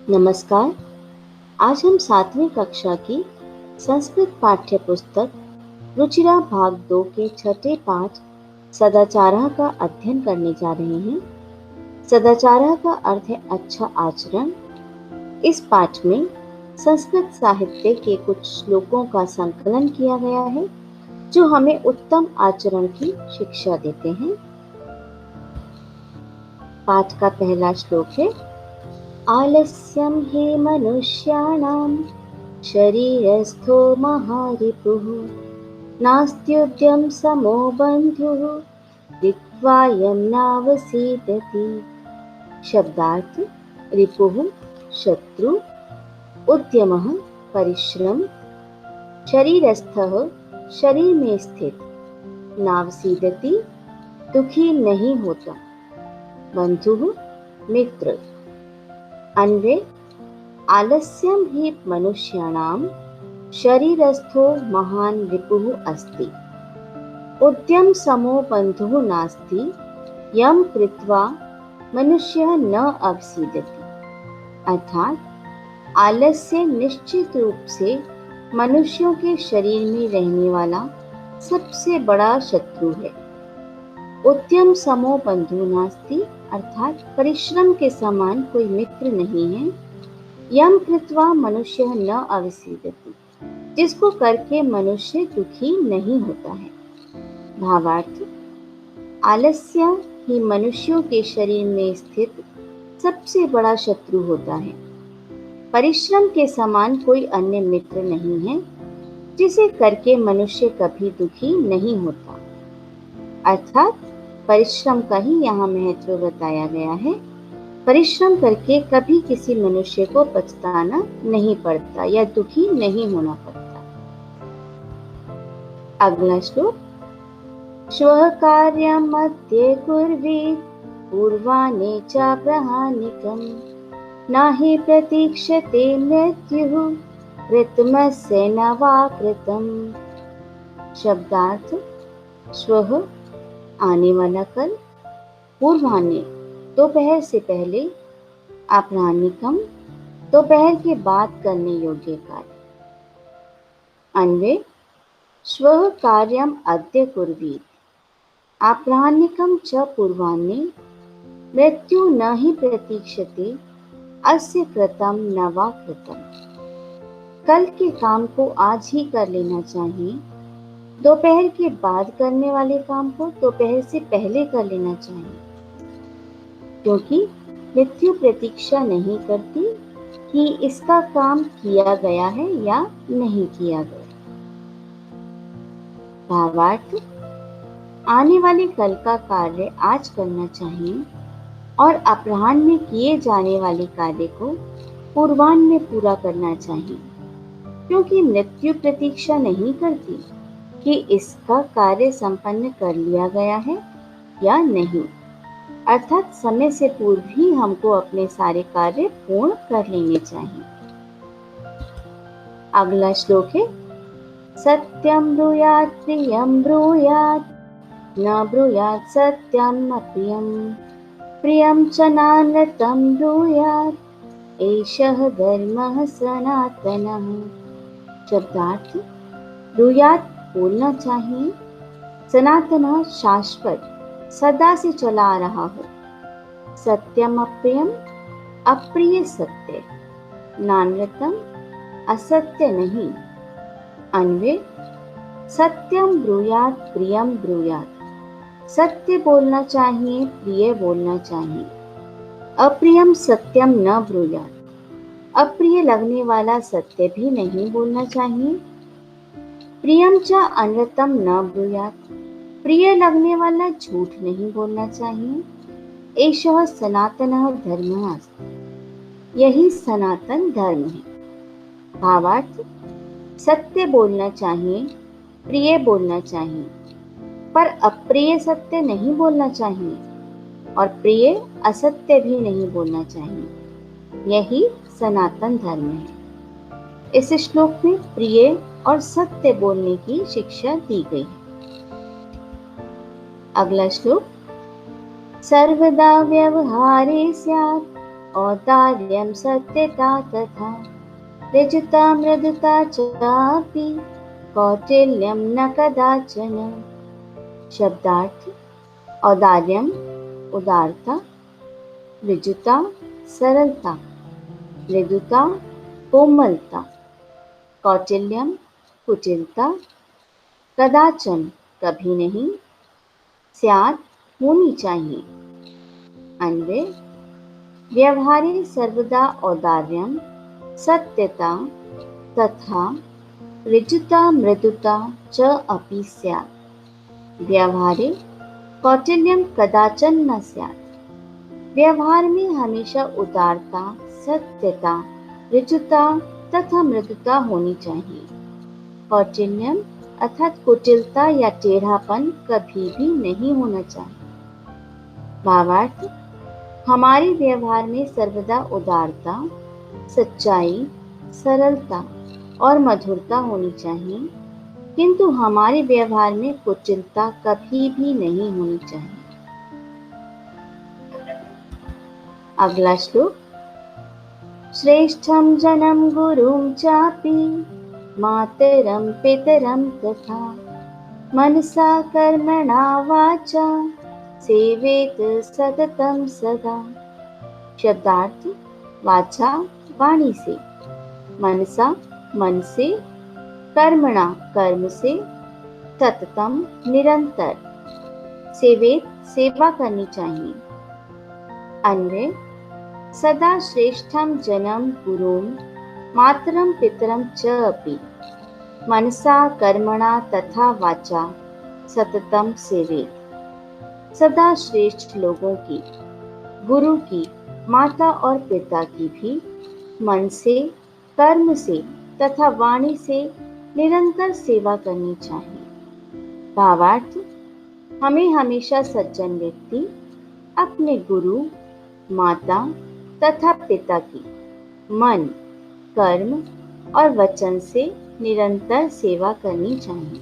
नमस्कार। आज हम 7वीं कक्षा की संस्कृत पाठ्य पुस्तक रुचिरा भाग 2 के छठे पाठ सदाचारः का अध्ययन करने जा रहे हैं। सदाचारः का अर्थ है अच्छा आचरण। इस पाठ में संस्कृत साहित्य के कुछ श्लोकों का संकलन किया गया है जो हमें उत्तम आचरण की शिक्षा देते हैं। पाठ का पहला श्लोक है, आलस्यं हि मनुष्याणां शरीरस्थो महारिपुः नास्त्युद्यं समो बन्धुः दिक्त्वा यं नावसीदति। शब्दार्थ, रिपुः शत्रु, उद्यमः परिश्रम, शरीरस्थः शरीर में स्थित, नावसीदति दुखी नहीं होता, बंधुः मित्र। अन्वय, आलस्यं हि मनुष्याणां शरीरस्थो महान् रिपुः अस्ति उद्यम समो बन्धुः नास्ति यं कृत्वा मनुष्यः न अवसीदति। अर्थात आलस्य निश्चित रूप से मनुष्यों के शरीर में रहने वाला सबसे बड़ा शत्रु है। उद्यम समो बंधु नास्ति, अर्थात परिश्रम के समान कोई मित्र नहीं है। यम कृत्वा मनुष्य न अवसीदति, जिसको करके मनुष्य दुखी नहीं होता है। भावार्थ, आलस्य ही मनुष्यों के शरीर में स्थित सबसे बड़ा शत्रु होता है। परिश्रम के समान कोई अन्य मित्र नहीं है जिसे करके मनुष्य कभी दुखी नहीं होता। अर्थात परिश्रम का ही यहाँ महत्व बताया गया है। परिश्रम करके कभी किसी मनुष्य को पछताना नहीं पड़ता या दुखी नहीं होना पड़ता। अगला श्लोक, श्वः कार्यम् अद्य कुर्वीत पूर्वाह्ने च प्रहानिकम् नाहि प्रतीक्षते मृत्युः कृतमस्य न वा कृतम्। शब्दार्थ, श्वः आने वाला कल, पूर्वाह्ने दोपहर से पहले, अपराह्निकम दोपहर के बाद करने योग्य कार्य। अन्वय, श्वः कार्यम अद्य कुर्वीत अपराह्निकम च पूर्वाह्ने मृत्यु न हि प्रतीक्षते अस्य कृतम न वा कृतम। कल के काम को आज ही कर लेना चाहिए, दोपहर के बाद करने वाले काम को दोपहर से पहले कर लेना चाहिए, क्योंकि मृत्यु प्रतीक्षा नहीं करती कि इसका काम किया गया है या नहीं किया गया। भावार्थ, आने वाले कल का कार्य आज करना चाहिए और अपराह्न में किए जाने वाले कार्य को पूर्वाह्न में पूरा करना चाहिए, क्योंकि मृत्यु प्रतीक्षा नहीं करती कि इसका कार्य संपन्न कर लिया गया है या नहीं। अर्थात समय से पूर्व ही हमको अपने सारे कार्य पूर्ण कर लेने चाहिए। अगला श्लोक है, सत्यं ब्रूयात् प्रियं ब्रूयात् न ब्रूयात् सत्यम् अप्रियं प्रियं च नानृतं ब्रूयात् एषः धर्मः सनातनः। शब्दार्थ, ब्रूयात् बोलना चाहिए, सनातन शाश्वत सदा से चला आ रहा हो, सत्यम अप्रियम अप्रिय सत्य, नानृतम असत्य नहीं। अन्वय, सत्यम ब्रूयात् प्रियम ब्रूयात्, सत्य बोलना चाहिए, प्रिय बोलना चाहिए। अप्रियम सत्यम न ब्रूयात्, अप्रिय लगने वाला सत्य भी नहीं बोलना चाहिए। प्रियम च अनृतम न ब्रूयात्, प्रिय लगने वाला झूठ नहीं बोलना चाहिए। एषः सनातनः धर्मः अस्ति, यही सनातन धर्म है। भावार्थ, सत्य बोलना चाहिए, प्रिय बोलना चाहिए, पर अप्रिय सत्य नहीं बोलना चाहिए और प्रिय असत्य भी नहीं बोलना चाहिए। यही सनातन धर्म है। इस श्लोक में प्रिय और सत्य बोलने की शिक्षा दी गई है। अगला श्लोक, सर्वदा व्यवहारे स्यात् औदार्यं सत्यता तथा ऋजुता मृदुता चापि कौटिल्यं न कदाचन। शब्दार्थ: औदार्यम उदारता, ऋजुता सरलता, मृदुता कोमलता, कौटिल्यम कुटिलता, कदाचन कभी नहीं, स्यात् होनी चाहिए। अन्वय: व्यवहारे सर्वदा औदार्यम सत्यता तथा ऋजुता मृदुता च अपि स्यात्। व्यवहारे कौटिल्यम कदाचन न स्यात्। व्यवहार में हमेशा उदारता, सत्यता, ऋजुता तथा मृदुता होनी चाहिए। कौटिल्यम अर्थात कुटिलता या टेढ़ापन कभी भी नहीं होना चाहिए। भावार्थ: हमारे व्यवहार में सर्वदा उदारता, सच्चाई, सरलता और मधुरता होनी चाहिए, किंतु हमारे व्यवहार में कुटिलता कभी भी नहीं होनी चाहिए। अगला श्लोक: श्रेष्ठं जनं गुरुं चापि मातरं पितरं तथा मनसा कर्मणा वाचा सेवेत सततं सदा। शब्दार्थ: वाचा वाणी से, मनसा मन से, कर्मणा कर्म से, सततम निरंतर, सेवेत सेवा करनी चाहिए। अन्वय: सदा श्रेष्ठं जनं गुरुं मातरं पितरं च अपि मनसा कर्मणा तथा वाचा सततम सेवेत। सदा श्रेष्ठ लोगों की, गुरु की, माता और पिता की भी मन से, कर्म से तथा वाणी से निरंतर सेवा करनी चाहिए। भावार्थ: हमें हमेशा सज्जन व्यक्ति, अपने गुरु, माता तथा पिता की मन, कर्म और वचन से निरंतर सेवा करनी चाहिए।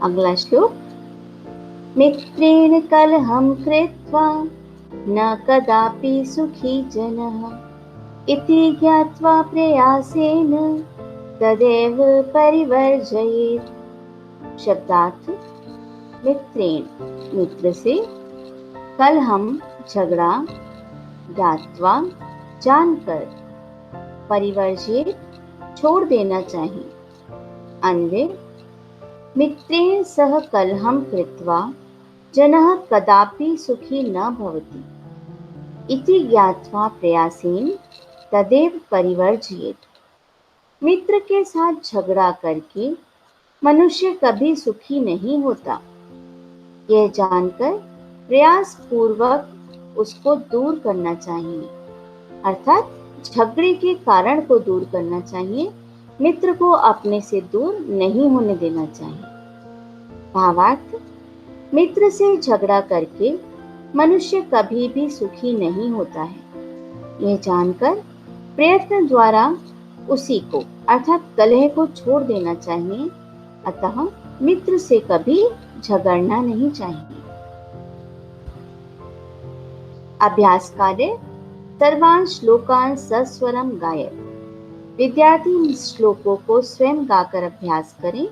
अगला श्लोक: मित्रेण कलहं कृत्वा न कदापि सुखी जनः इति ज्ञात्वा प्रयासेन तदेव परिवर्जयेत्। शब्दार्थ: मित्रेण मित्र से, कलहं झगड़ा, ज्ञात्वा जानकर, परिवर्जित छोड़ देना चाहिए। अन्वय: मित्रेण सह कलहं कृत्वा जनः कदापि सुखी न भवति इति ज्ञात्वा प्रयासेन तदेव परिवर्जयेत्। मित्र के साथ झगड़ा करके मनुष्य कभी सुखी नहीं होता, यह जानकर प्रयास पूर्वक उसको दूर करना चाहिए, अर्थात झगड़े के कारण को दूर करना चाहिए, मित्र को अपने से दूर नहीं होने देना चाहिए। भावार्थ: मित्र से झगड़ा करके मनुष्य कभी भी सुखी नहीं होता है। यह जानकर प्रयत्न द्वारा उसी को अर्थात कलह को छोड़ देना चाहिए, अतः मित्र से कभी झगड़ना नहीं चाहिए। अभ्यास कार्य: सर्वान् श्लोकान् सस्वरम गायेत्। विद्यार्थी इन श्लोकों को स्वयं गाकर अभ्यास करें।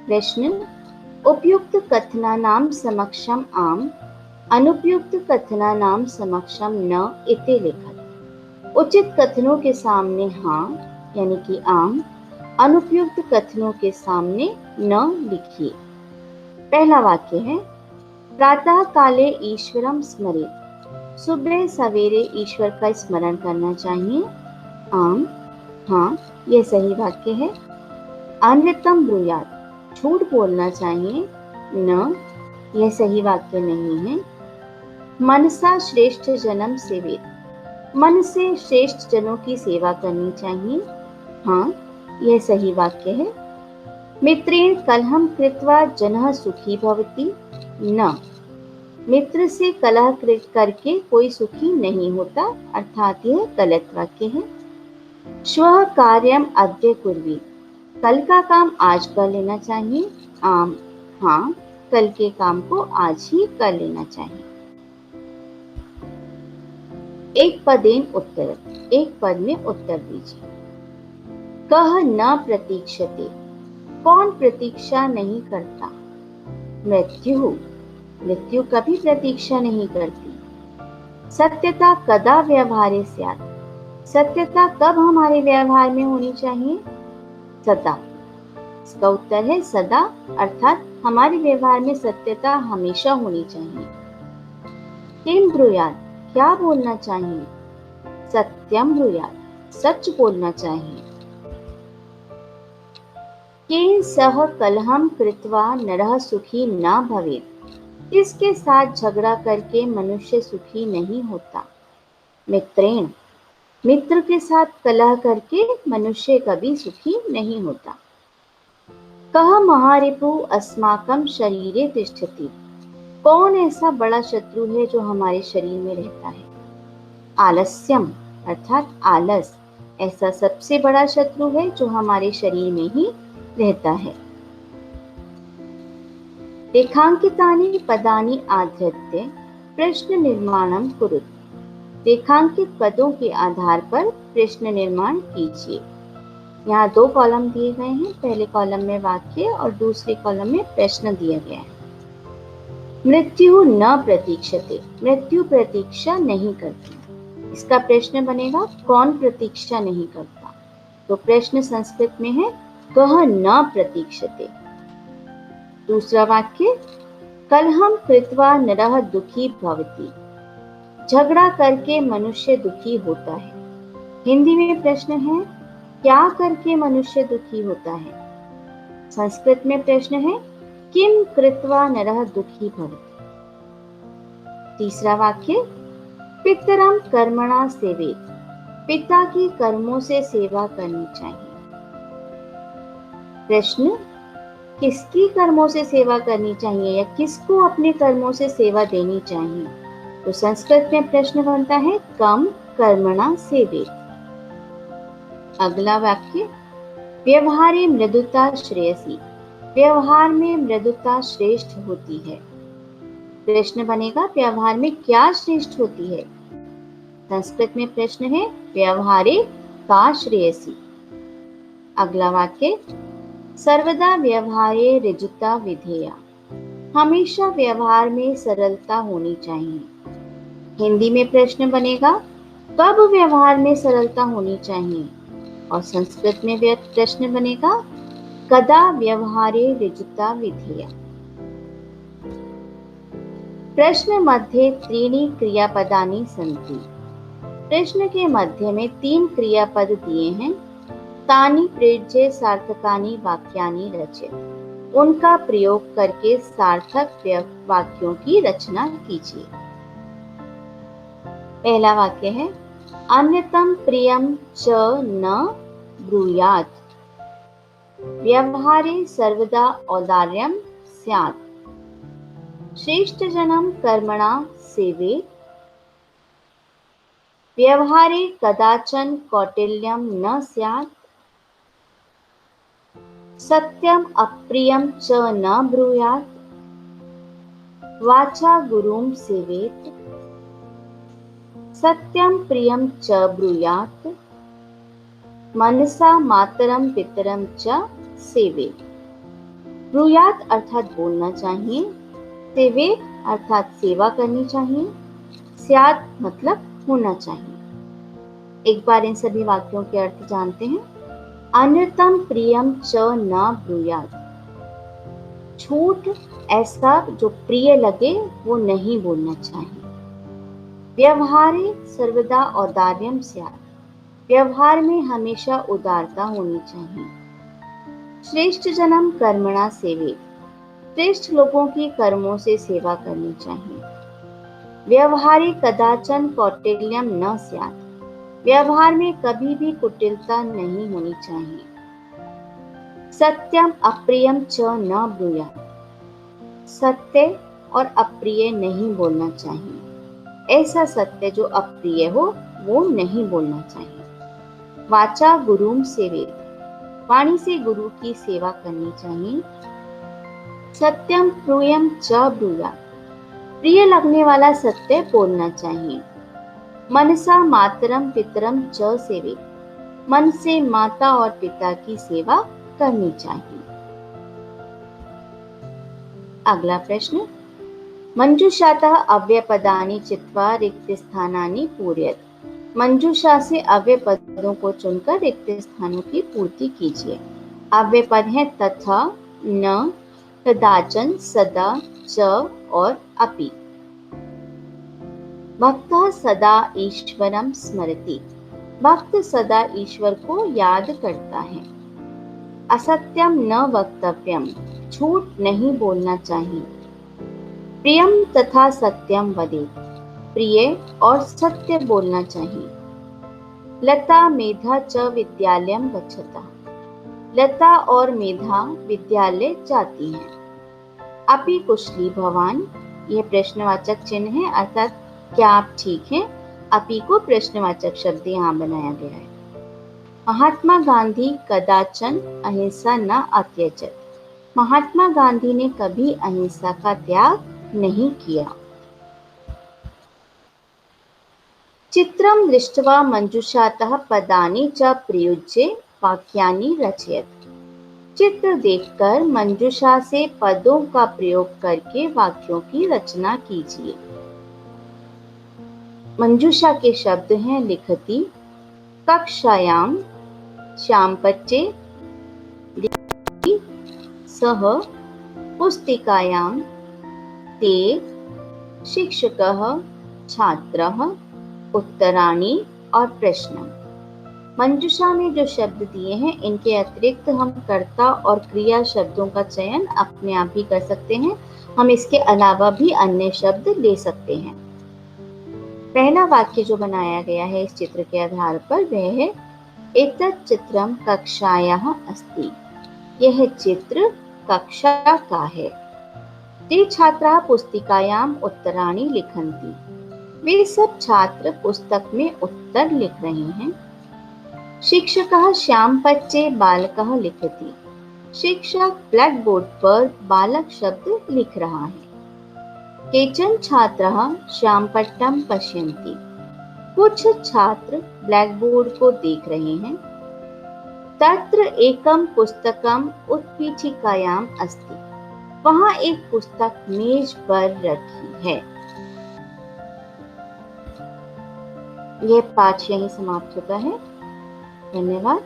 प्रश्न: उपयुक्त कथनानां समक्षम आम, अनुपयुक्त कथनानां समक्षम न इति लिखत। उचित कथनों के सामने हाँ यानी कि आम, अनुपयुक्त कथनों के सामने न लिखिए। पहला वाक्य है प्रातः काले ईश्वरम स्मरेत्। सुबह सवेरे ईश्वर का स्मरण करना चाहिए। आम, हाँ, यह सही वाक्य है। अनृतम ब्रूयात्, झूठ बोलना चाहिए। न, यह सही वाक्य नहीं है। मनसा श्रेष्ठ जनम सेवेत्, मन से श्रेष्ठ जनों की सेवा करनी चाहिए। हाँ, यह सही वाक्य है। मित्रेण कलहं कृत्वा जनः सुखी भवति। न, मित्र से कलह करके कोई सुखी नहीं होता, अर्थात यह गलत वाक्य है। श्वः कार्यम अद्य कुर्वी, कल का काम आज कर लेना चाहिए। आम, हाँ, कल के काम को आज ही कर लेना चाहिए। एक पद में उत्तर दीजिए। कह न प्रतीक्षते, कौन प्रतीक्षा नहीं करता? मृत्यु कभी प्रतीक्षा नहीं करती। सत्यता कदा व्यवहारे स्यात्, सत्यता कब हमारे व्यवहार में होनी चाहिए? सदा। इसका उत्तर है सदा, अर्थात हमारे व्यवहार में सत्यता हमेशा होनी चाहिए। किम ब्रूयात्, क्या बोलना चाहिए? सत्यम ब्रूयात्, सच बोलना चाहिए। केन सह कलहम कृत्वा नरः सुखी न भवेत्, किसके साथ झगड़ा करके मनुष्य सुखी नहीं होता? मित्रेण, मित्र के साथ कलह करके मनुष्य कभी सुखी नहीं होता। कह महारिपु अस्माकं शरीरे तिष्ठति, कौन ऐसा बड़ा शत्रु है जो हमारे शरीर में रहता है? आलस्यम, अर्थात आलस, ऐसा सबसे बड़ा शत्रु है जो हमारे शरीर में ही रहता है। रेखांकितानि पदानि आधृत्य प्रश्न निर्माणं कुरुत, रेखांकित पदों के आधार पर प्रश्न निर्माण कीजिए। यहाँ 2 कॉलम दिए गए हैं, पहले कॉलम में वाक्य और दूसरे कॉलम में प्रश्न दिया गया है। मृत्यु न प्रतीक्षते, मृत्यु प्रतीक्षा नहीं करती। इसका प्रश्न बनेगा कौन प्रतीक्षा नहीं करता? तो प्रश्न संस्कृत में है कह न प्रतीक्षते। दूसरा वाक्य, कलहम कृत्वा नरः दुखी भवति, झगड़ा करके मनुष्य दुखी होता है। हिंदी में प्रश्न है क्या करके मनुष्य दुखी होता है? संस्कृत में प्रश्न है किम कृत्वा नरः दुखी भवति। तीसरा वाक्य, पितरम कर्मणा सेवेत, पिता की कर्मों से सेवा करनी चाहिए। प्रश्न, किसकी कर्मों से सेवा करनी चाहिए या किसको अपने कर्मों से सेवा देनी चाहिए? तो संस्कृत में प्रश्न बनता है कम कर्मणा सेवेत। अगला वाक्य, व्यवहारे मृदुता श्रेयसी, व्यवहार में मृदुता श्रेष्ठ होती है। प्रश्न बनेगा व्यवहार में क्या श्रेष्ठ होती है? संस्कृत में प्रश्न है व्यवहारे का श्रेयसी। अगला वाक्य, सर्वदा व्यवहारे ऋजुता विधेया, हमेशा व्यवहार में सरलता होनी चाहिए। हिंदी में प्रश्न बनेगा कब व्यवहार में सरलता होनी चाहिए? और संस्कृत में प्रश्न बनेगा कदा व्यवहारे ऋजुता विधेया। प्रश्न मध्ये त्रीणि क्रियापदानि सन्ति, प्रश्न के मध्य में 3 क्रियापद दिए हैं। तानि प्रयुज्य सार्थकानि वाक्यानि रचय, उनका प्रयोग करके सार्थक वाक्यों की रचना कीजिए। पहला वाक्य है अन्यतम प्रियम च न ब्रूयात्, व्यवहारे सर्वदा औदार्यं स्यात्, श्रेष्ठ जनम कर्मणा सेवेत्, व्यवहारे कदाचन कौटिल्यं न स्यात्, सत्यम अप्रियम च न ब्रूयात्, वाचा गुरुं सेवेत्, सत्यम प्रियम च ब्रूयात्, मनसा मातरम पितरम च सेवेत्। ब्रूयात् अर्थात बोलना चाहिए, सेवेत् अर्थात सेवा करनी चाहिए, स्यात् मतलब होना चाहिए। एक बार इन सभी वाक्यों के अर्थ जानते हैं। अन्यतम प्रियम च न ब्रूयात्, झूठ ऐसा जो प्रिय लगे वो नहीं बोलना चाहिए। व्यवहारे सर्वदा औदार्यं स्यात्, व्यवहार में हमेशा उदारता होनी चाहिए। श्रेष्ठ जनम कर्मणा सेवेत्, श्रेष्ठ लोगों की कर्मों से सेवा करनी चाहिए। व्यवहारे कदाचन कौटिल्यम न स्यात्, व्यवहार में कभी भी कुटिलता नहीं होनी चाहिए। सत्यम अप्रियम च न ब्रूयात्, सत्य और अप्रिय नहीं बोलना चाहिए। ऐसा सत्य जो अप्रिय हो वो नहीं बोलना चाहिए। वाचा गुरुम सेवेत्, वाणी से गुरु की सेवा करनी चाहिए। सत्यम प्रूयम च ब्रूया, प्रिय लगने वाला सत्य बोलना चाहिए। मनसा मातरम पितरम च सेवे, मन से माता और पिता की सेवा करनी चाहिए। अगला प्रश्न, मंजूषातः अव्ययपदानि चित्वा रिक्तस्थानानि पूरयत, मंजूषा से अव्यय पदों को चुनकर रिक्त स्थानों की पूर्ति कीजिए। अव्यय पद है तथा, न, कदाचन, सदा, च और अपि। भक्तः सदा ईश्वरम स्मरति, भक्त सदा ईश्वर को याद करता है। असत्यम न वक्तव्यम, झूठ नहीं बोलना चाहिए। प्रियम तथा सत्यम वदेत्, प्रिय और सत्य बोलना चाहिए। लता मेधा च विद्यालयम गच्छता, लता और मेधा विद्यालय जाती हैं। अपि कुशली भवान, यह प्रश्नवाचक चिन्ह है, अर्थात क्या आप ठीक हैं। अपि को प्रश्नवाचक शब्द यहाँ बनाया गया है। महात्मा गांधी कदाचन अहिंसा न अत्यजत, महात्मा गांधी ने कभी अहिंसा का त्याग नहीं किया। चित्रं दृष्ट्वा मंजूषातः पदानि च प्रयुज्य वाक्यानि रचयत, चित्र देखकर मंजूषा से पदों का प्रयोग करके वाक्यों की रचना कीजिए। मंजूषा के शब्द हैं लिखति, कक्षायाम, श्यामपट्टे, सह, पुस्तिकायां, ते, शिक्षकः, छात्रः, उत्तराणि और प्रश्न। मंजूषा में जो शब्द दिए हैं इनके अतिरिक्त हम कर्ता और क्रिया शब्दों का चयन अपने आप भी कर सकते हैं। हम इसके अलावा भी अन्य शब्द ले सकते हैं। पहला वाक्य जो बनाया गया है इस चित्र के आधार पर वह है, एतत् चित्रम कक्षायाः अस्ति, यह चित्र कक्षा का है। ते छात्राः पुस्तिकायां उत्तराणि लिखन्ति, वे सब छात्र पुस्तक में उत्तर लिख रहे हैं। शिक्षकः श्यामपट्टे बालकः लिखति, शिक्षक ब्लैक बोर्ड पर बालक शब्द लिख रहा है। केचन छात्राः श्यामपट्टं पश्यन्ति, कुछ छात्र ब्लैक बोर्ड को देख रहे हैं। तत्र एकं पुस्तकम् उत्पीठिकायाम् अस्ति, वहां एक पुस्तक मेज पर रखी है। यह पाठ यहीं समाप्त होता है। धन्यवाद।